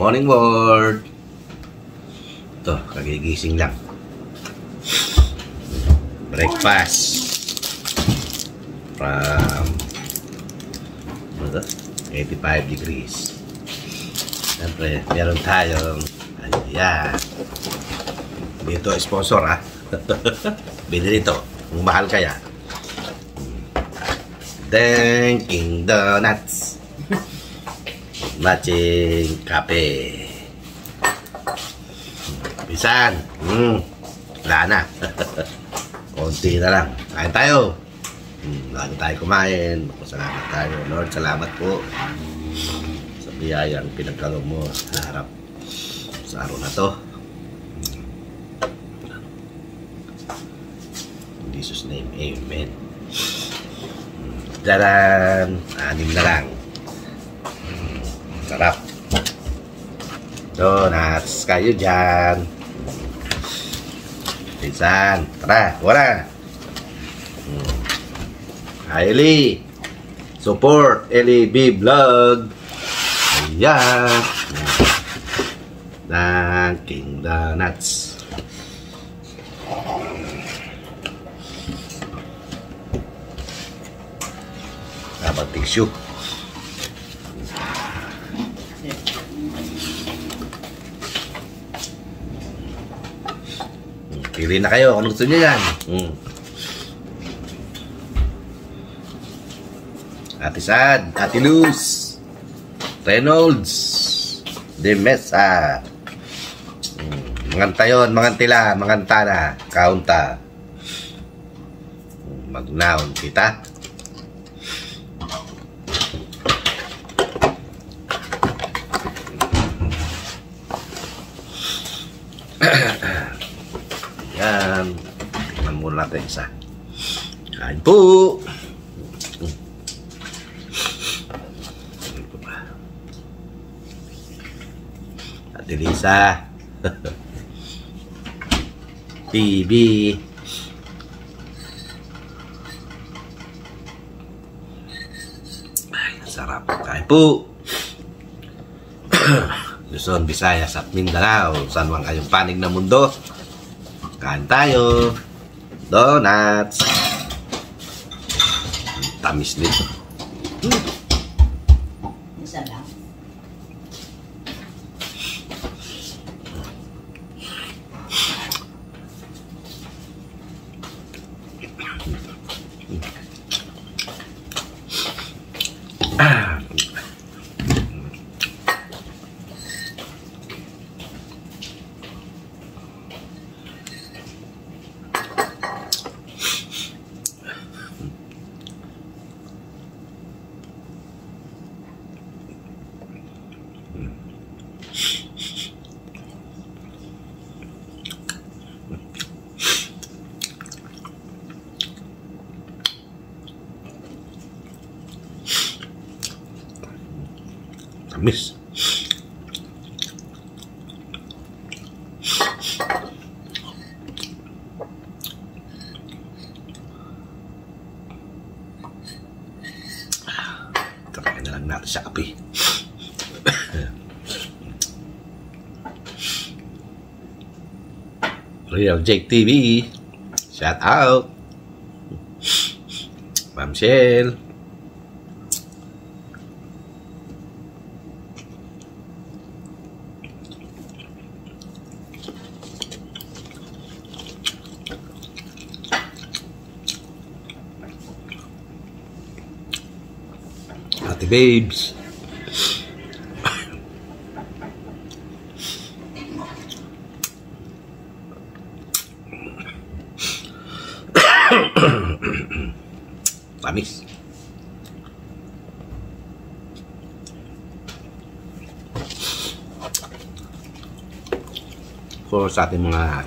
morning world. Ito, kagigising lang. Breakfast from 85 degrees. Siyempre, meron tayong ayan. Dito sponsor ha. Bili nito kung mahal kaya. Dunkin Donuts. Matching kape. Bisan. Wala na. Konti na lang. Kain tayo. Bago tayo kumain, salamat tayo. Lord, salamat po sa biyayang pinagkaloob mo sa harap sa araw na to. In Jesus' name, amen. Daran, 6 na lang. Sarap. Donuts kayo dyan. Pinsan, tara, wala. Eli, support LB Vlog. Ayan. Dunkin Donuts. Dapat tissue. Pili na kayo kung gusto nyo yan. Ate Sad, Ate Luz, Reynolds, De Mesa, Mangantayon, Mangantila, Mangantana, Kaunta, Magnaon kita. Yan, tingnan muna natin isa. Kain po. Ate Lisa. TV. Ay, sarap. Kain po. Luzon, Visayas at Mindanao. Saan man kayong panig na mundo. Kain tayo. Donuts. Tamis nito. Isa lang. Tamis. Tarakin na lang natin sa kape. Real Jake TV. Shout out. Ma'am Shell. Ate Babes. Tamis. For sa ating mga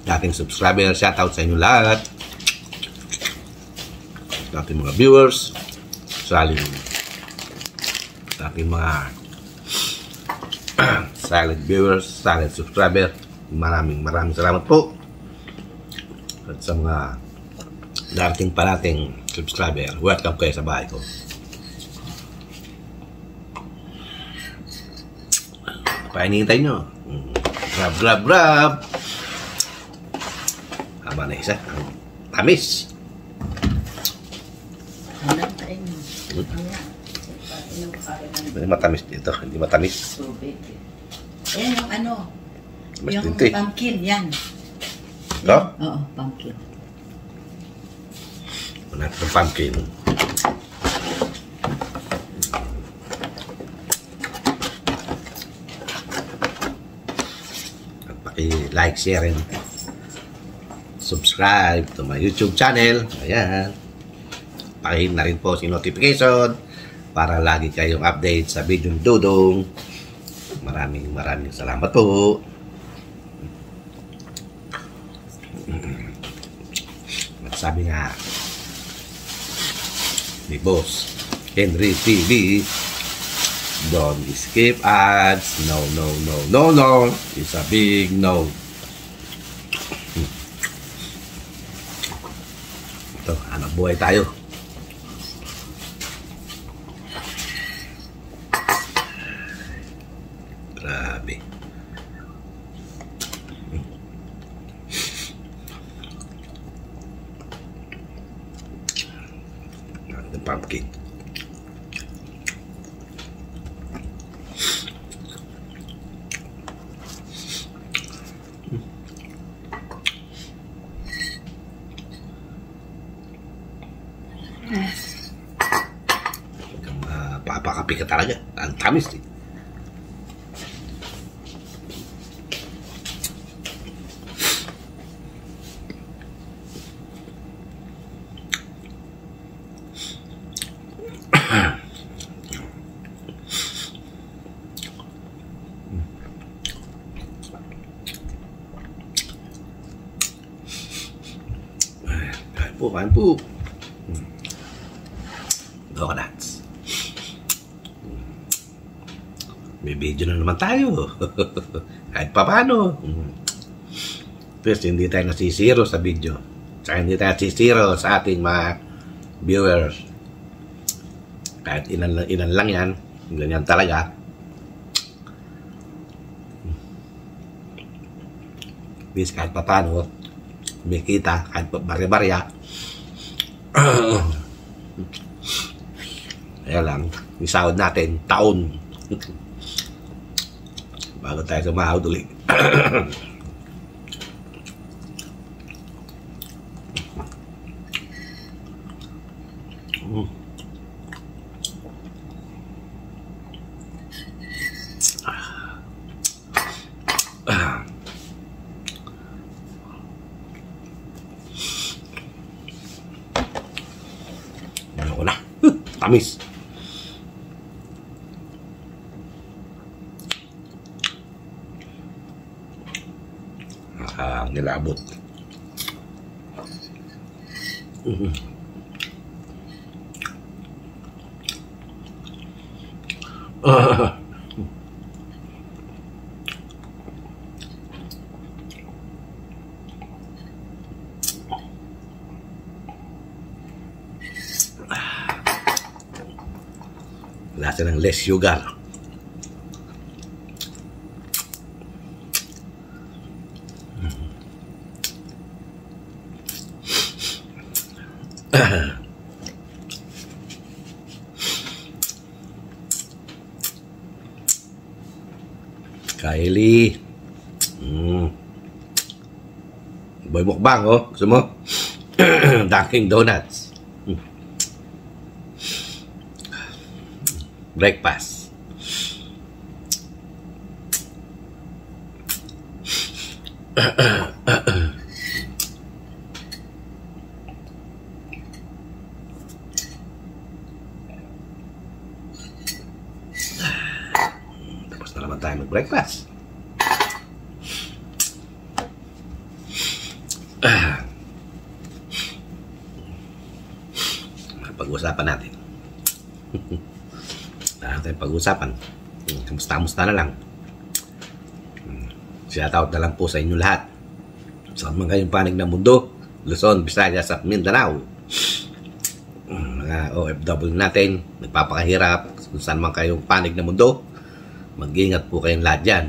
dating subscriber, shoutout sa inyo lahat. Sa ating mga viewers, sa ating mga silent viewers, silent subscriber, maraming salamat po. At sa mga darating pa nating subscriber, welcome kayo sa bahay ko. Pahinihintay nyo. Grab, grab, grab. Haba na isa. Ang tamis. Hindi matamis dito. Hindi matamis. Ayan yung ano. Mas Yung tinti. pumpkin, yan. Ito? Oo, pumpkin. Natin yung pumpkin. At paki-like, share, and subscribe to my YouTube channel. Ayan. Pakihit na rin po si notification para lagi kayong update sa video ni Dudong. Maraming salamat po. At sabi nga ni Boss Henry TV, don't skip ads. No, no, no, no, no. It's a big no. Ito, anak buhay tayo. Grabe. The pumpkin. Papakapi ka talaga. Ang tamis eh. Kain po. Donuts. May video na naman tayo. Kahit pa paano. First, hindi tayo nasisiro sa video. Saka hindi tayo nasisiro sa ating mga viewers. Kahit ilan lang yan. Ganyan talaga. Please, kahit pa paano. May kita, kahit pa barya-barya. Kaya lang, isahod natin taon bago tayo sumahod ulit. Ano na? Tamis. Nilabot. Lasa ng less sugar. Kylie. Boy mukbang, oh. Gusto mo? Dunkin' Donuts. Breakfast. Tapos na naman tayo mag-breakfast. Pag-usapan natin. Pag-usapan. Kamusta na lang. Shoutout na lang po sa inyo lahat. Saan man kayong panig ng mundo, Luzon, Visayas at Mindanao. Mga OFW natin, nagpapakahirap kung saan man kayong panig ng mundo. Mag-ingat po kayong lahat dyan.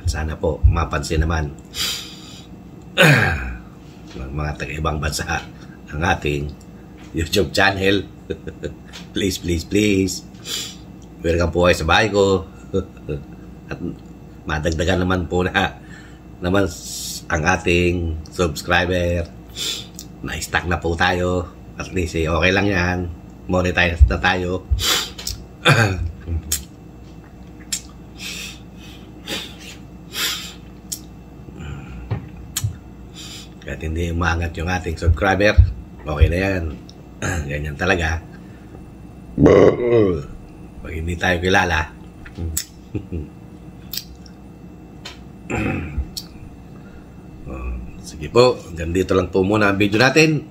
Sana po mapansin naman ng mga taga-ibang bansa ang ating YouTube channel. Please, please, please. Welcome po kayo sa bahay ko. At madagdagan naman po naman ang ating subscriber. Na-stack na po tayo. At least okay lang yan. Monetize na tayo. Kahit hindi umangat yung ating subscriber, okay na yan. Ganyan talaga. Pag hindi tayo kilala. Sige po, hanggang dito lang po muna ang video natin.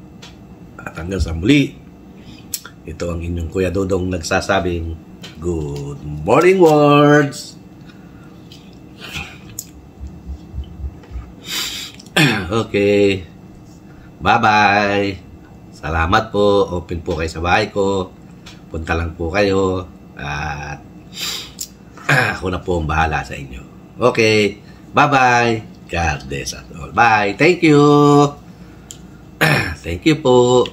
At hanggang sa muli, ito ang inyong Kuya Dodong nagsasabing good morning words. Okay. Bye-bye. Salamat po. Open po kayo sa bahay ko. Punta lang po kayo. At ako na po ang bahala sa inyo. Okay. Bye-bye. God bless us all. Bye. Thank you. Thank you po.